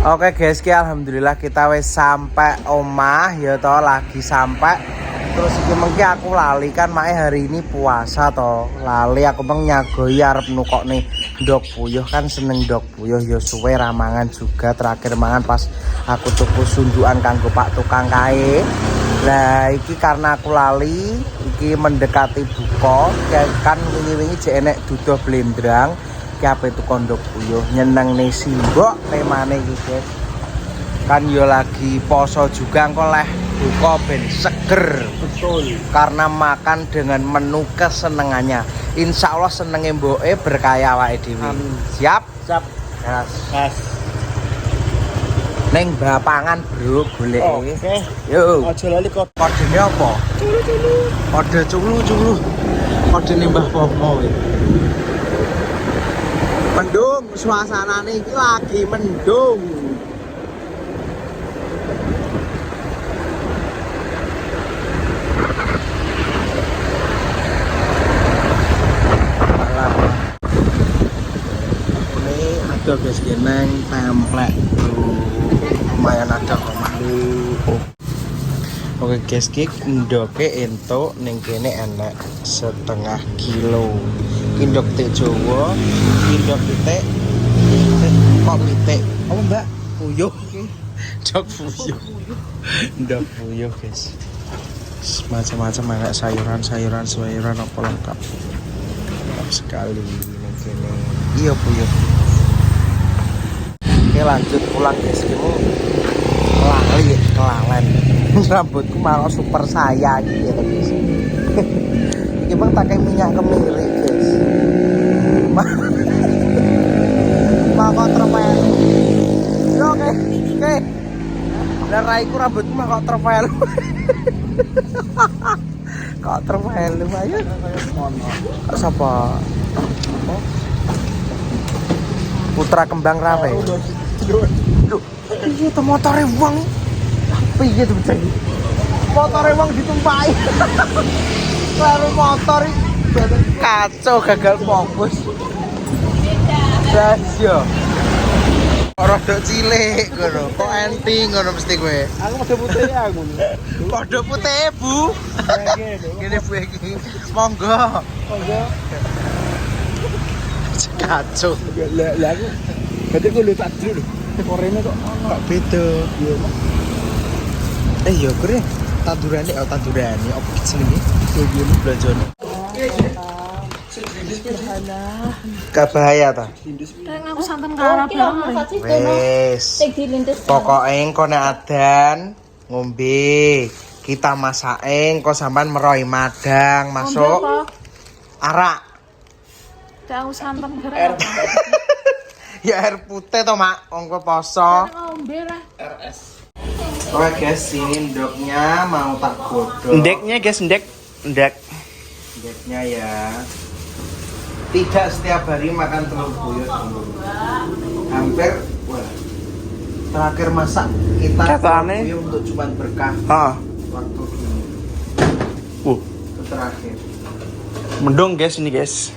Oke guys, alhamdulillah kita wis sampai omah ya toh, lagi sampai. Terus iki mengki aku lali kan mae hari ini puasa toh. Lali aku nyagoi arep nukokne ndok puyuh kan seneng ndok puyuh ya suwe ramangan juga. Terakhir mangan pas aku tuku sundukan kanggo Pak tukang kae. Lah iki karena aku lali, iki mendekati buka, kan wingi-wingi jek enek duduh blendrang. Ki ape itu kondok puyuh nyeneng nih simbok temane iki guys. Kan yo lagi poso juga engko leh buka ben seger. Betul. Karena makan dengan menu kesenengannya. Insya Allah senenge mboke berkaya awake dhewe. Siap? Siap. Yes. Yes. Neng bapangan bro golek. Oke. Yo. Aja lali kok. Kodene apa? Culu-culu. Kode culu-culu. Kodene Mbah Popo iki. Mendung, suasanane iki lagi mendung. Ini ada guys geneng templek tuh, lumayan ada omah. Oke guys, ndoke entuk ning kene enek setengah kilo. Indok tek Jawa, indok pitik, kok pitik? Apa Mbak? Puyuh. Ndok puyuh. Ndok puyuh guys. Macam-macam ada sayuran apa lengkap. Lengkap sekali ning kene. Iya puyuh. Oke lanjut pulang guys, kamu kelalen. Rambutku malah super saya gitu guys. Ini bang pakai minyak kemiri guys. Mah terpel. Yo oke. Dan raiku rambutku mah kok terpel. Kok terpel ayo. Kok sapa? Putra Kembang Rawe. Duh, iya tuh motore wong. Piye tuh bocah iki? Motore wong ditumpaki. Lalu motor kacau gagal fokus. Dasyo. Rodok cilik ngono, kok enting ngono mesti kowe. Aku padha putih ya aku. Padha putih, Bu. Ngene Bu iki. Monggo. Monggo. Kacau. Lah aku berarti aku lihat dulu. Korene kok ono. Kok beda? Iya. Iya kure tandurane apa jenenge? Iki belanjane. Gak bahaya ta? Kan aku santen karo bareng. Wes. Pokoke engko nek adan ngombe, kita masake engko sampean meroi madang masuk. Arak. Aku santen bareng. Ya air putih to, Mak. Engko poso. Ngombe lah. RS. Oke guys, ini ndoknya mau tak godok. Ndeknya guys, ndek. Ndeknya ya. Tidak setiap hari makan telur buyut. Hampir wah. Terakhir masak kita Katanya buyut untuk cuman berkah. Heeh. Waktu ini. Itu terakhir. Mendung guys ini guys.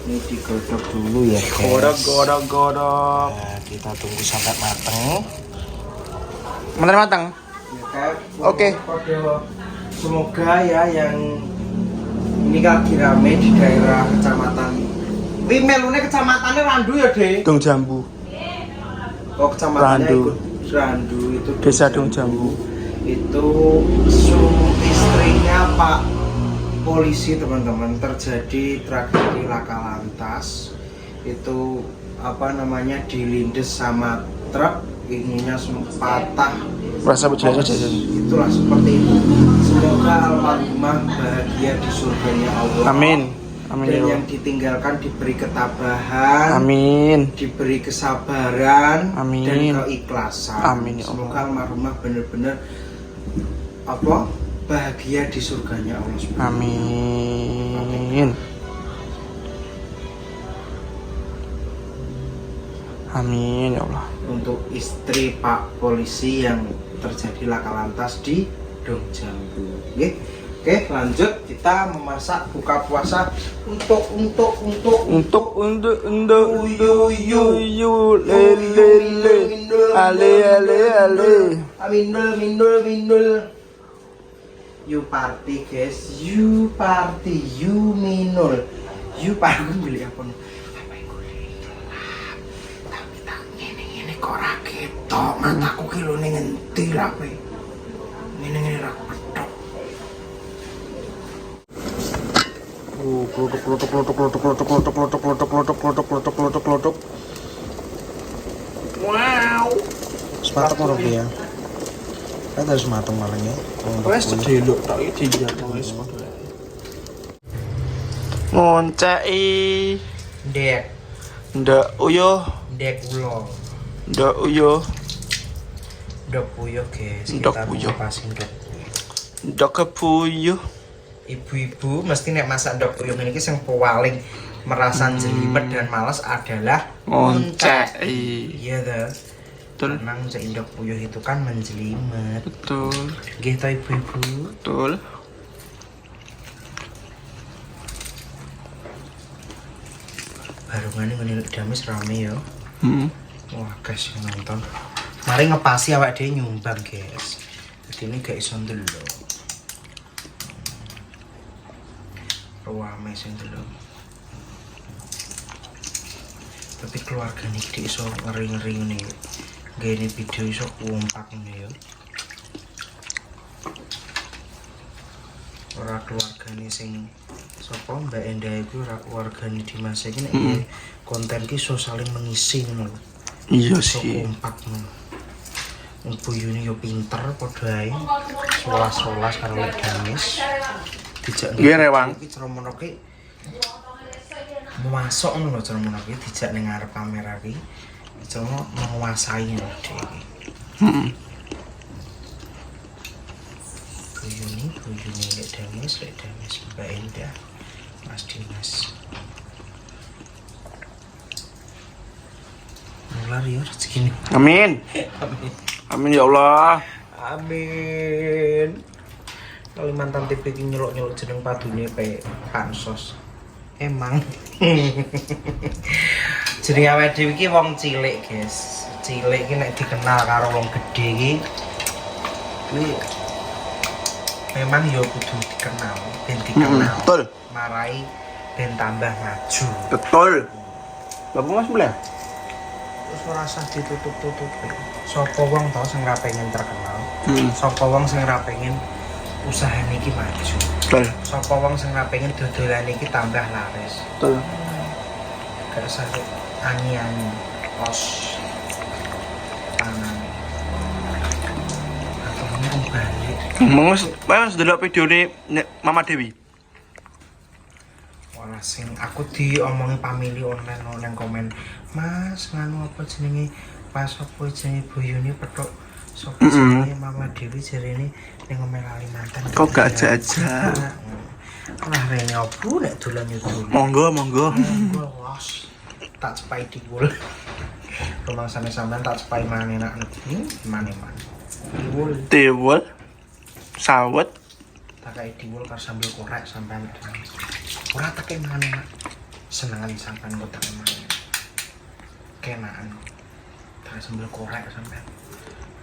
Ini digodok dulu ya guys. Godok. Nah, kita tunggu sampai mateng. Matang. Ya, Oke. Semoga ya yang ini lagi rame di daerah kecamatan. Wi melune kecamatannya Randu ya, Dek? Dong Jambu. Oh, kecamatannya Randu. ikut Randu itu. Desa Dong Jambu. Itu istrinya Pak polisi teman-teman, terjadi tragedi laka lantas. Itu apa namanya dilindes sama truk, ininya patah. Rasa berjaya saja. Itulah seperti itu. Semoga almarhumah bahagia di surganya Allah. Amin. Amin Dan ya yang Allah. ditinggalkan diberi ketabahan. Amin. Diberi kesabaran. Amin. Dan keikhlasan. Amin ya Allah. Semoga almarhumah benar-benar bahagia di surganya Allah. Amin. Amin ya Allah. Untuk istri Pak polisi yang terjadi laka lantas di Dong Jambu. Nggih. Oke, lanjut kita memasak buka puasa untuk mindul. You party guys, you party, you minul. You party beli apa nih? Apa yang gue tapi tak ini kok ora ketok, mataku ki lho ning endi ra kowe. Ngene ra petok. Klotok. Wow. Sepatok ora ya? Kan harus matang malangnya. Wes cedelok tak iki dijatuh wis padha. Ngonceki Ndek, ndak uyo ndek ulo. ndak uyo Ndok puyuh guys, Ndok kita puyuh. ngupasin ndok. ndak kepuyo Ibu-ibu mesti nek masak ndok puyuh ini sing paling merasa jelimet dan malas adalah ngonceki Iya dah. betul Karena nguncek ndok puyuh itu kan menjelimet. betul Nggih to ibu-ibu. betul Barungane ngene damis rame ya. Wah, guys yang nonton. Mari ngepasi awak dhewe nyumbang, guys. Jadi ini gak iso ndelok. Ruame sing ndelok. Tapi keluarga nih dia iso ngeri-ngeri ngene. Gini video iso kompak ngene ya. Ora keluargane sing sapa Mbak Endah iku ora keluargane Dimas iki nek konten ki iso saling mengisi ngono lho. iya Iso sih kompak ngono. Wong buyune yo pinter padha ae. Solas-solas karo Lek Damis. Dijak Nggih, Rewang. Iki ceromono ki masuk ngono lho ceromono ki dijak ning ngarep kamera ki. Ceromono menguasai ngono dhewe. Buyune Lek Damis Mbak Endah. Mas Dimas. Nular ya rezeki ini. amin amin ya Allah Amin. Kalimantan TV ki nyeluk-nyeluk jeneng padune pe pansos. Emang. Jeneng awake dhewe iki wong cilik, guys. Cilik ki nek dikenal karo wong gedhe ki kuwi memang ya kudu dikenal, ben dikenal. betul Marai ben tambah maju. betul bapak mas boleh Terus ora usah ditutup-tutupi. Sapa wong tau sing ora pengen terkenal? Sapa wong sing ora pengen usaha niki maju? betul Sapa wong sing ora pengen dodolan iki tambah laris? betul Gak usah ani-ani. Os. Tangan. Atau ngomong balik. mas delok video ini Mama Dewi Wah, sing aku diomongi pamili online nang komen. Mas, nganu apa jenenge? Pas apa jenenge boyone petok sapa jenenge Mama Dewi jarene ning ngomel Kalimantan. kok gak jajak Lah rene opo nek dolan YouTube. monggo Monggo los. Tak cepai diwul. Rumah sana sampean tak cepai maneh nak negeri, maneh-maneh. Diwul. tiwul sawet Tak kayak diwul karo sambel korek sampean. Ora tak kayak maneh nak. Senengan sampean kok tak maneh. Kenaan. Tak sambel korek sampean.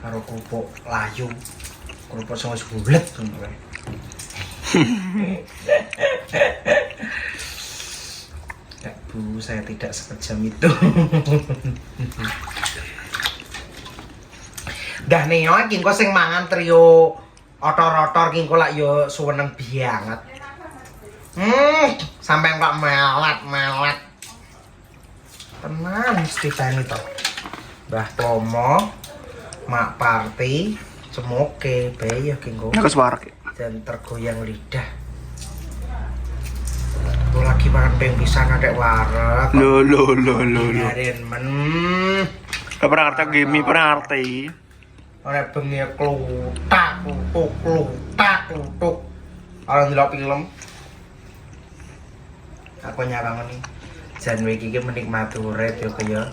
Karo kerupuk layu. Kerupuk sing wis bulet ngono kae. Ya Bu, saya tidak sekejam itu. Dah nih, iki engko sing mangan trio otor-otor ki engko lak yo suweneng banget. Sampai kok melet. Tenan mesti tani to. Mbah Tomo, Mak Parti, cemoke bae ya ki engko ya kesuarak dan tergoyang lidah. Aku lagi makan peng pisan adek wareg. lo Biarin men. gak pernah ngerti game pernah ngerti Ora bengi klutak. Orang ndelok film. Aku nyarang nih. Jan iki menikmati urip yo kaya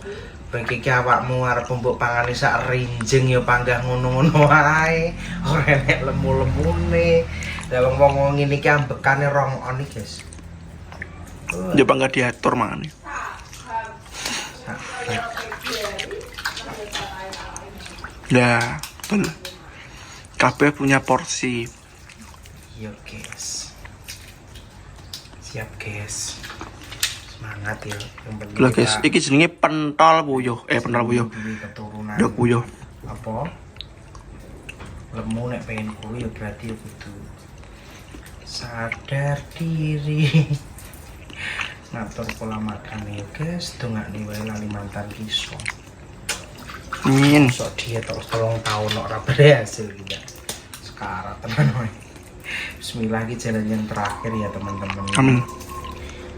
iki awakmu arep mbok pangani sak rinjing yo panggah ngono-ngono wae. Ora enek lemu-lemune. Lah wong ngene iki ambekane rong on iki, guys. Coba nggak diatur mangan. Ya, betul. Kabeh punya porsi. Yo guys. Siap guys. Semangat ya. Yang penting Lah guys, iki jenenge pentol puyuh. Pentol puyuh. keturunan. Dok puyuh. Apa? Lemu nek pengen kuwi ya berarti ya kudu sadar diri. Ngatur pola makan ya guys, dongakne wae lali mantan kisah. Amin. Sok diet terus 3 tahun ora berhasil kita. Sekarang teman woy. Bismillah iki jalan yang terakhir ya teman-teman. Amin.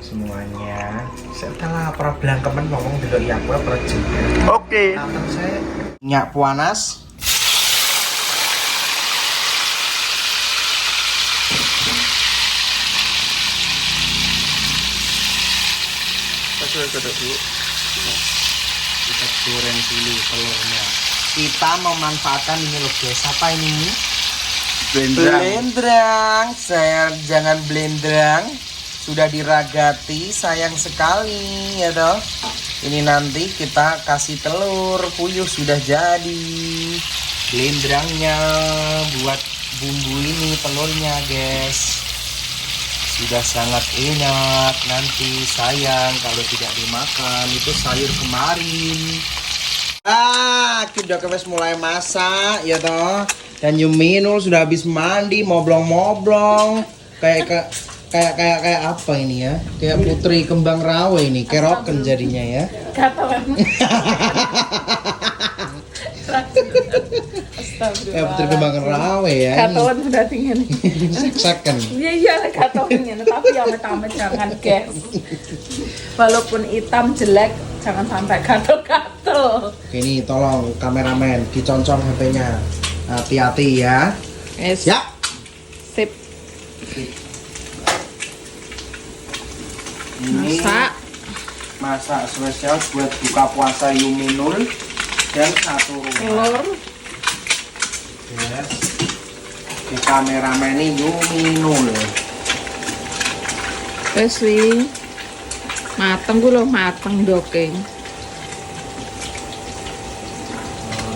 Semuanya. Setelah para blangkemen ngomong dulu ya aku apa juga. Oke. Akan saya nyak panas. Kita goreng dulu telurnya. Kita memanfaatkan ini loh guys. Apa ini? Blendrang. Saya jangan blendrang. Sudah diragati, sayang sekali ya toh. Ini nanti kita kasih telur puyuh sudah jadi. Blendrangnya buat bumbu ini telurnya guys. Sudah sangat enak, nanti sayang kalau tidak dimakan itu sayur kemarin. Kita wes mulai masak ya toh. Dan Yuminul sudah habis mandi, moblong-moblong. Kayak apa ini ya? Kayak putri kembang rawa ini, keroken jadinya ya. Kayak putri kembang rawa ya. Katakan sudah dingin. Saksakan. Iya katakannya, tapi yang pertama jangan guys. Walaupun hitam jelek, jangan sampai gatel-gatel. Ini tolong kameramen diconcong HP-nya. Hati-hati ya. Yes. Ya. Sip. Ini masak spesial buat buka puasa Yuminul dan satu Telur. Yes. Di kameramen ini Yuminul. Wes wi. Mateng ku lho, mateng doke.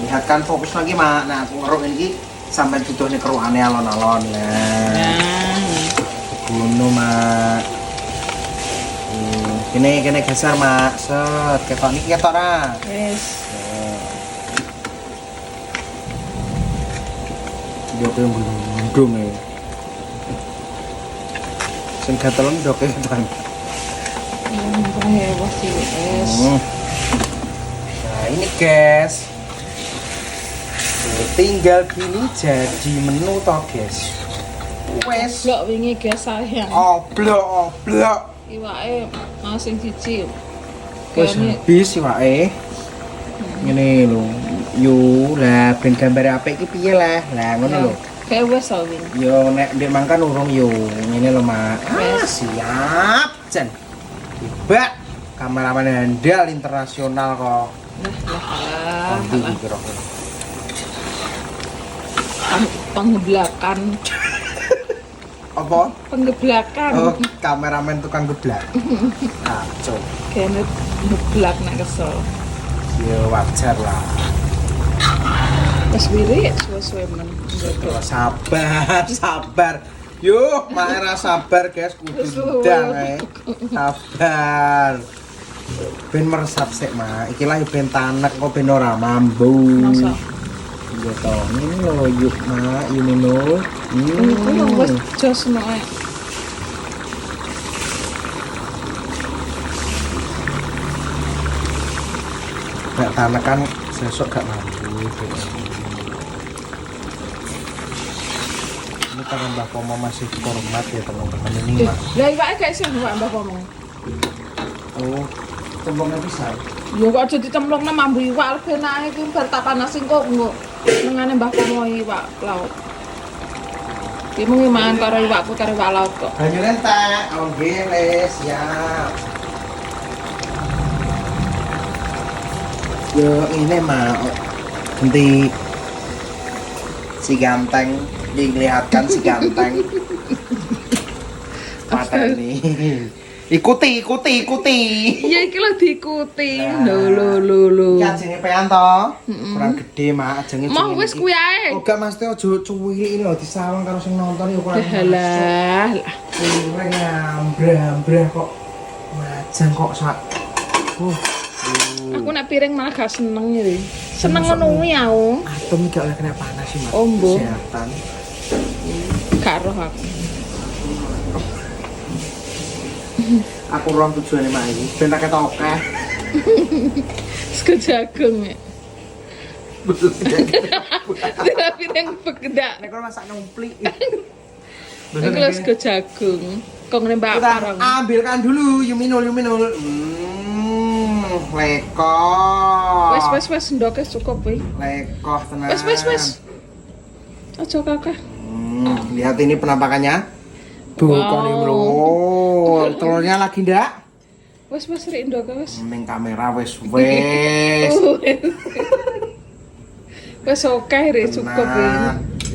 Lihatkan fokus lagi mak. Nah aku ngeruk ini sampai tutuhnya keruannya alon-alon lah. Gunung mak. Kene geser mak. Set ketok niki ketok ra. Yes. Dia tuh gundung ya. Sing gatelan doke bang. Yes. Nah ini guys. Tinggal gini jadi menu toh guys. Wes. Blok wingi guys sayang. Oblok. Iwake mau sing siji. Wes habis iwake. Ngene lho. Yo lah ben gambar apik iki piye lah. Lah ngono lho. Kayak wes wing. Yo nek ndek mangkan urung yo. Ngene lho mak. Siap. Jan. Tiba kameramen handal internasional kok. Lah. Kira-kira. Penggeblakan. Apa? Penggeblakan. Oh, kameramen tukang geblak. Kacau. Kene ngeblak nek kesel. Ya wajar lah. Wes wirik suwe-suwe men. Sabar. Yuk, Maera sabar guys, kudu ndang ae. Sabar. Ben meresap sik, Mak. Iki lah ben tanek kok ben ora mambu. Masa? Iya toh. Ini lho yuk, Mak, ini lho. Iku lho wes jos nek. Gak tanek kan sesuk gak mambu. Ini karena Mbah Pomo masih hormat ya teman-teman ini, Mak. Lah iwake gak iso Mbak ngomong. Oh, cemplungnya bisa. Ya kok aja dicemplungna mambu iwak ben ae iki bar tak panasin kok engko. Nengane Mbah Komo iwak laut. Iki mung mangan karo iwakku karo iwak laut kok. Banyu entek, oke wis siap. Yo ini mah ganti si ganteng Dilihatkan si ganteng. Mata ini. Ikuti. Iya iki lho diikuti. Nah. Lho. Iki ajenge pean to. Kurang gede, Mak. Ajenge Mau wis kuwi ae. Oh, gak Mas Teh ojo cuwili ini lho disawang karo sing nonton ya kurang. Halah. Kurang ambrah kok. Majan kok sak. Aku nek piring malah gak seneng iki. Seneng ngono kuwi aku. Atom gak oleh kena panas sih, Mak. Oh, mbo. Kesehatan. Gak roh aku. Aku roh tujuane Mak iki. Ben tak ketok akeh. Sego jagung. Tidak piring begedak. Nek ora masak numplik. Iki lho sego jagung. Kok ngene Mbak Kita Parang. ambilkan dulu yuminul. Lekoh. Wes ndoke cukup kuwi. Lekoh tenan. Wes. Aja kakak. Lihat ini penampakannya. Bukan ini bro. Telurnya lagi ndak? Wes rik ndoke wes. Ning kamera wes. Wes oke rik cukup iki.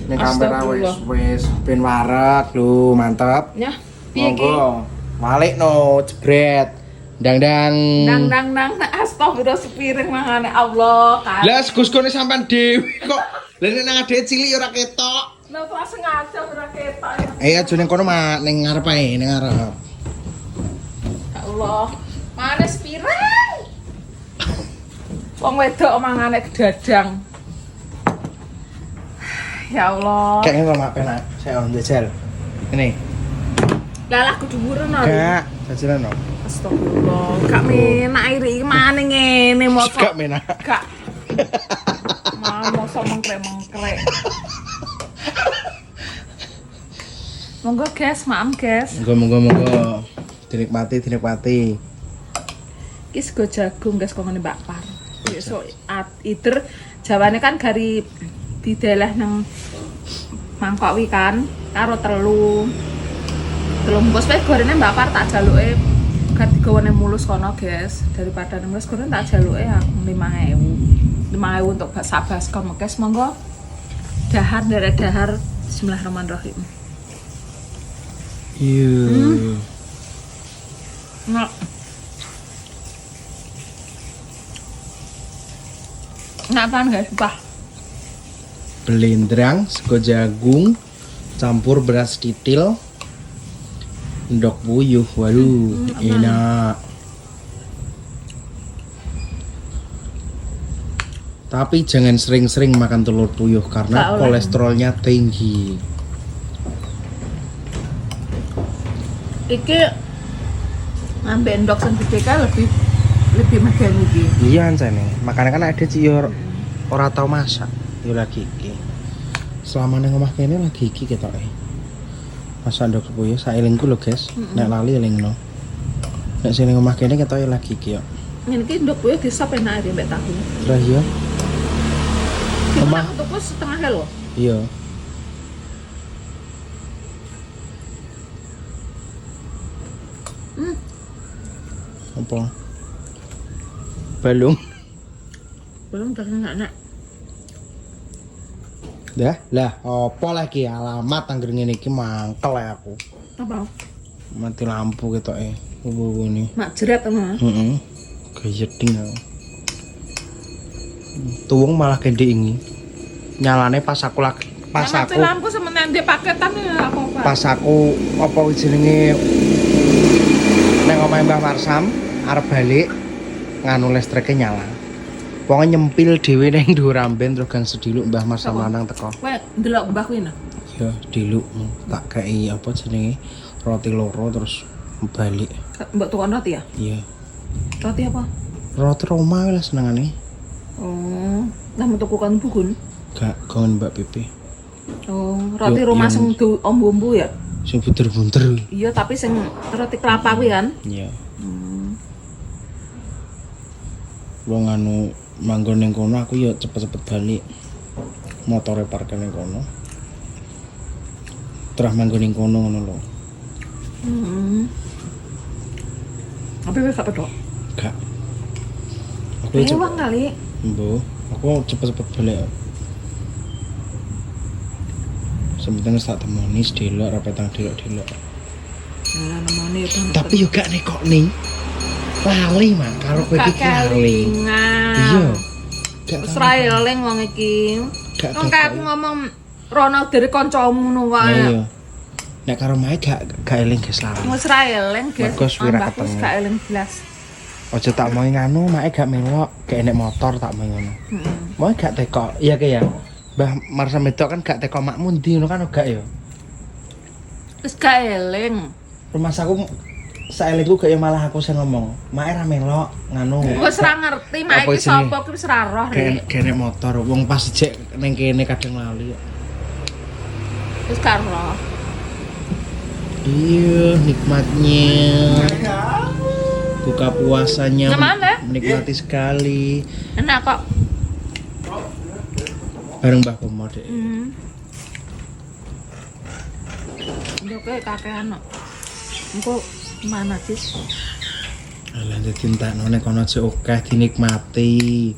Ning kamera wes ben waret lho, mantap. Ya, piye iki? Monggo. Balik no, jebret. Dang. Nang astagfirullah sepiring mangane Allah kan. Lah sego-segone sampean dhewe kok. Lah nek nang adek cilik ora ketok. Lah ora sengaja ora ketok. Aja ning kono mak ning ngarep ae, ning ngarep. Ya Allah. Mana sepiring? Wong wedok mangane gedadang. Ya Allah. Kayak ngono mak penak. Saya on jajal. Ini. Lah kudu buron ora. Gak, jajalan no. Astagfirullah. Gak menak iki mane ngene mosok. Gak menak. Gak. Mosok mengkrek. Monggo guys, maaf guys. Monggo. Dinikmati. Iki sego jagung guys kok ngene Mbak Par. Besok either jawane kan gari dideleh nang mangkok wi kan karo telu bungkus wae gorene Mbak Par tak jaluke gak digawane mulus kono guys daripada nang wis goreng tak jaluke aku 5.000 untuk sak baskom guys monggo dahar bismillahirrahmanirrahim. Iya. Ngapain guys, Pak? Belindrang, sego jagung, campur beras titil, endok puyuh. Waduh, enak. Tapi jangan sering-sering makan telur puyuh karena kolesterolnya tinggi. Iki ngambil endok sing gede kan lebih medeni iki. Iya ancane. Makanya kan ada ciyor ora tau masak. Yo lagi iki. Selama ning omah kene lagi iki ketoke. Masak ndok puyuh saelingku lho, guys. Nek lali elingno. Nek sing ning omah kene ketoke lagi iki yo. Ngene iki ndok puyuh disop enak mbek tahu. Lah iya. Omah tuku setengah lho. Iya. Apa? Belum enak. Lah, apa lagi alamat angger ngene iki mangkel ya aku. Apa? Mati lampu ketoke. Ini. Mak jerat ama. Heeh. Gayeding aku. Tuwung malah gede ini. Nyalane pas aku Mati lampu semeneng ndek paketan ya apa-apa. Pas aku apa jenenge nang omahe Mbah Marsam arep balik nganu listriknya nyala. Wong nyempil dhewe ning dhuwur amben terus gang sediluk Mbah Marsam lanang teko. Kowe ndelok Mbah kuwi nah. Ya, diluk tak kei apa jenenge roti loro terus balik. Mbok tukon roti ya? Iya. Roti apa? Roti Roma lah senengane. Oh, nah metu kan bugun. Gak kongen Mbak Pipi. Oh, roti rumah sing ombu-ombu ya? Sing bunder-bunder. Iya, tapi sing roti kelapa kuwi kan? Iya. Wong anu manggon ning kono aku ya cepet-cepet balik. Motore parkir ning kono. Terus manggon ning kono ngono lho. Apa wis gak pedok? Gak. Aku Ewang kali. Mbo, aku cepet-cepet balik. Sementing tak temoni sedelok ra petang delok-delok. Lah nemoni itu. Tapi yo gak nekokni. Lali mah karo kowe iki lali. Kelingan. Iya. Gak Wis ra eling wong iki. Gak Wong kayak aku ngomong rono dari kancamu ngono wae. Iya. Nek karo mae gak eling guys lali. Wis ra eling, guys. Mergo swira Ambak wis ketemu. gak eling blas. Ojo tak mau nganu mae gak melok, gak enek motor tak mau ngono. Heeh. Mau gak teko. Iya ke ya. Mbah Marsam itu kan gak teko makmu ndi ngono kan gak ya. Wis gak eling. Rumah saku saelingku gak ya malah aku sing ngomong. Mae ra melok nganu. Wis ra ngerti mak Apa iki jenenge? sapa ki wis ra roh rek. Gak enek motor. Wong pas jek ning kene kadang lali. Wis gak roh. Iya, nikmatnya. Buka puasanya Gimana? menikmati sekali. Enak kok. Bareng Mbah Pomo dek. Yo kayak kakean kok. Engko mana sih? Alah dadi entakno nek kono aja akeh dinikmati.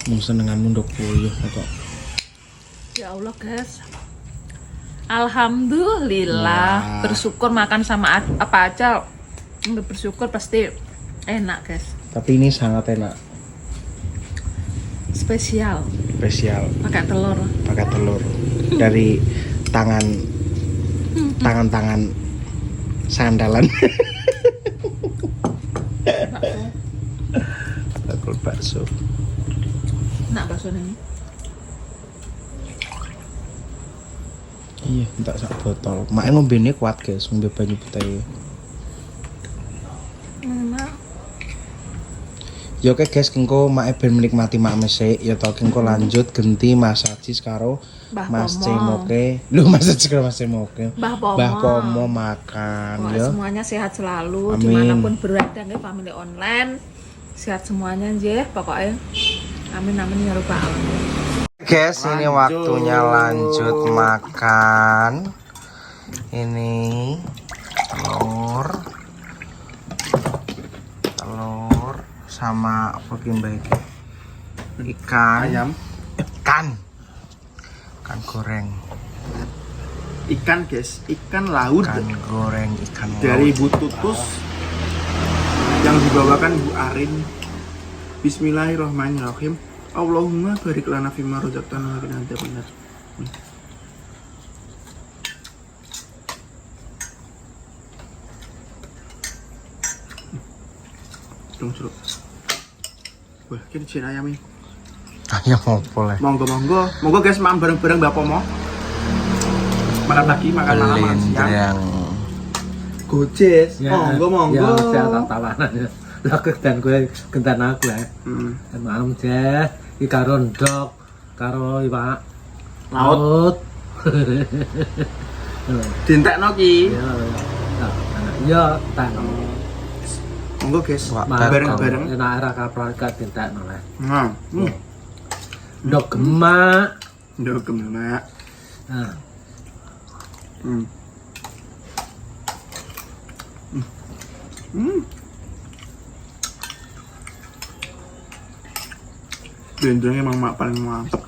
Mung senenganmu nduk puyuh kok. Ya Allah, guys. Alhamdulillah, Wah. bersyukur makan sama apa aja. Enggak bersyukur pasti enak, guys. Tapi ini sangat enak, Spesial, spesial. pakai telur. Pakai telur dari tangan sandalan. Bakul bakso. Enak bakso ini. Iya, entak sak botol. Mak ngombene kuat, guys, ngombe banyu putih. Enak. Ya oke guys, kengko mak ben menikmati mak mesik, ya to kengko lanjut genti Mas Ajis karo Mbah Mas Pomo. Cemoke. Lho Mas Ajis karo Mas Cemoke. Mbah Pomo. Mbah Pomo makan Pokoknya ya. semuanya sehat selalu Amin. dimanapun berada nggih family online. Sehat semuanya nggih pokoknya. Amin amin ya rabbal alamin. Guys, ini waktunya lanjut makan. Ini telur sama apa gimana ikan Ayam. ikan goreng Ikan guys, ikan laut ikan dari laut. Bu Tutus yang dibawakan Bu Arin. Bismillahirrahmanirrahim. Allahumma barik lana fima razaqtana wa qina adzabannar. Dong jeruk. Wah, kira jin ayam ini. Ayam apa lah? Monggo guys, makan bareng-bareng Mbak Pomo. Makan pagi, makan malam, makan siang. Belendrang. Gojes. Monggo. Ya, saya tak tawanan ya. Lah kedan gue kentan aku ya. Malam deh, iki karo ndok, karo iwak Laut. Dintekno ki. Ya, tak. Monggo guys, Wah, bareng-bareng. Enak ora kapal ka dintekno lah. Nah, Ndok gemak. ndok gemak. Nah, Dendengnya emang mak paling mantep.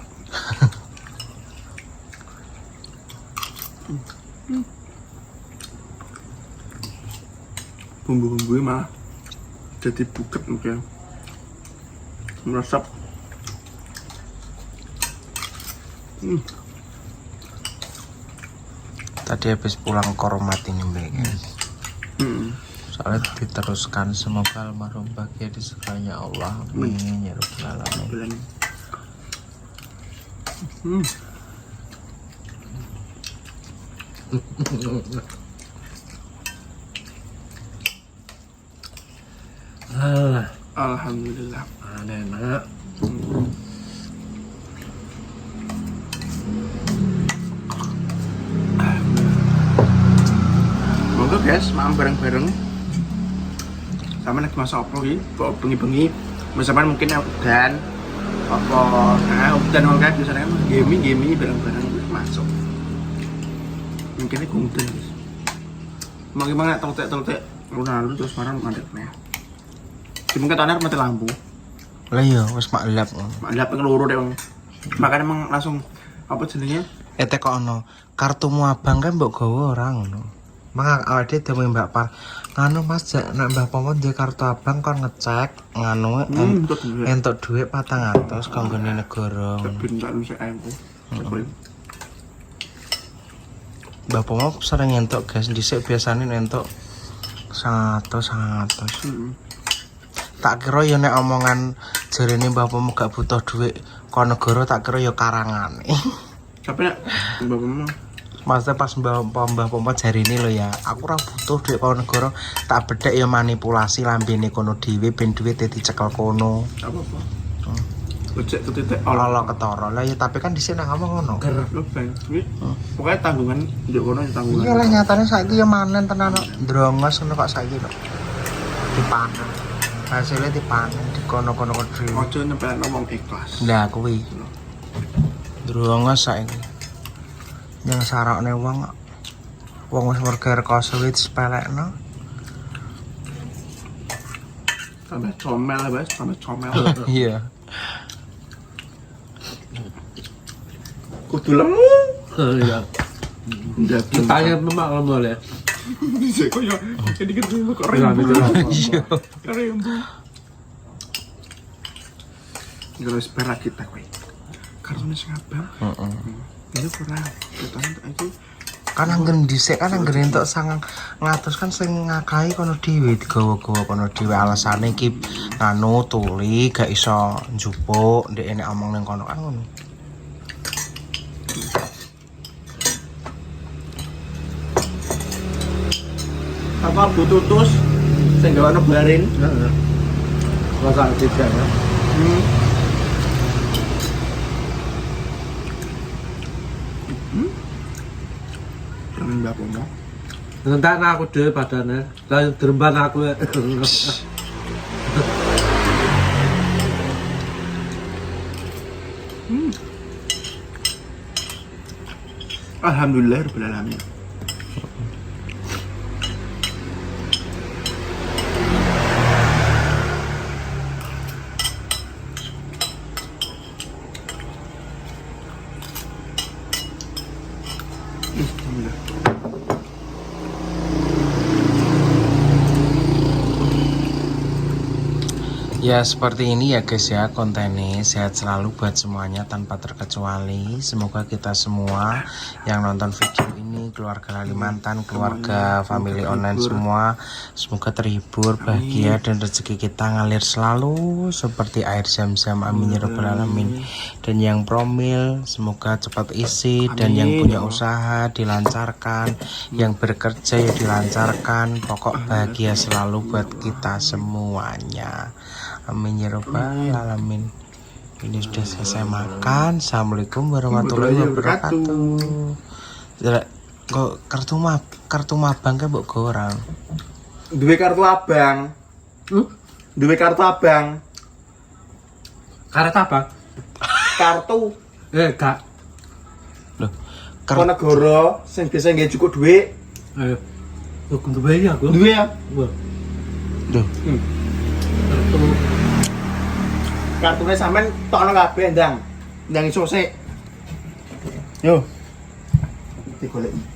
Bumbu-bumbunya malah jadi buket mungkin. Meresap. Tadi habis pulang ke rumah ini Mbak, guys. Soalnya diteruskan, semoga almarhum bahagia di segalanya Allah. Amin ya rabbal alamin. Bulan. alah, Alhamdulillah. enak. Monggo guys, makan bareng-bareng. Sama nek masak apa iki? Kok bengi-bengi misalkan mungkin udan apa udan mangga biasanya kan gaming bareng-bareng masuk. Mungkin ini udan guys. Gimana teltek lalu terus marah mandek nih. Mungkin tanah mati lampu. Lah iya wis maklap. Maklap ping loro deh, Bang. Makanya emang langsung apa jenenge? Kok ono kartumu abang kan mbok gawa ora ngono. Mang awake dhewe Mbak Par. Nganu Mas nek Mbah Pomo duwe kartu abang kon ngecek nganu entuk dhuwit 400 kanggone negara. Bentar lu sik ae. Mbah Pomo sering entuk guys dhisik biasane entuk 100. Tak kira ya nek omongan jarene Mbah Pomo gak butuh dhuwit kon negara tak kira ya karangane. Tapi nek Mbak Maksudnya pas Mbah Pomo jarine lho ya, aku ora butuh dhuwit kon negara, tak bedhek ya manipulasi lambene kono dhewe ben dhuwit dicekel kono. apa-apa. Ojek ketitik Ala ketara. Lah ya tapi kan dhisik nang ngomong ngono. Lho, Bang. Pokoknya tanggungan njuk kono tanggungan. Iya lah nyatane saiki ya manen tenan kok. Ndrongos ngono kok saiki kok. Dipanen. Hasilnya dipanen di kono-kono dhewe. Ojo nempel ngomong ikhlas. Lah kuwi. Ndrongos saiki. Yang sarokne wong wis merga rekoso wis sepelekno. Tambah comel lah, Bas. Tambah comel. Iya. Kudu lemu. Iya. Daging. Tanya memak lemu ya. Bisa kok ya. Sedikit dulu kok Iya, rembu. Iya. Rembu. Terus perak kita kowe. Karena sing abang. Heeh. Ini kurang. Ketemu iki Kan anggen dhisik kan anggen entuk 900 kan sing ngakahi kono dhewe digawa-gawa kono dhewe alasane iki nganu tuli gak iso njupuk ndek enek omong ning kono kan ngono. apa bututus sing gawe barin. Heeh. Rasa tidak ya. Jangan Mbak Pomo. Entar aku dhewe padane. Lah deremban aku. Alhamdulillah rabbil alamin. Ya seperti ini ya guys ya kontennya, sehat selalu buat semuanya tanpa terkecuali. Semoga kita semua yang nonton video ini, keluarga Lalimantan, keluarga family online semua, semoga terhibur, bahagia dan rezeki kita ngalir selalu seperti air zam-zam, amin ya rabbal alamin. Dan yang promil semoga cepat isi, dan yang punya usaha dilancarkan, yang bekerja ya dilancarkan, pokok bahagia selalu buat kita semuanya. Amin ya rabbal alamin. Ini sudah selesai makan. Assalamualaikum warahmatullahi wabarakatuh. Kok kartu mabang kan mbok gorang. Duwe kartu abang. Duwe kartu abang. Karet apa? Kartu Gak. Loh, kartu negara sing biasa nggih cukup duit. Ayo. Aku duwe ya aku. Duwe ya. Wah. Duh. Kartunya sampean tokno kabeh ndang. Ndang iso sik. Yo. Digoleki.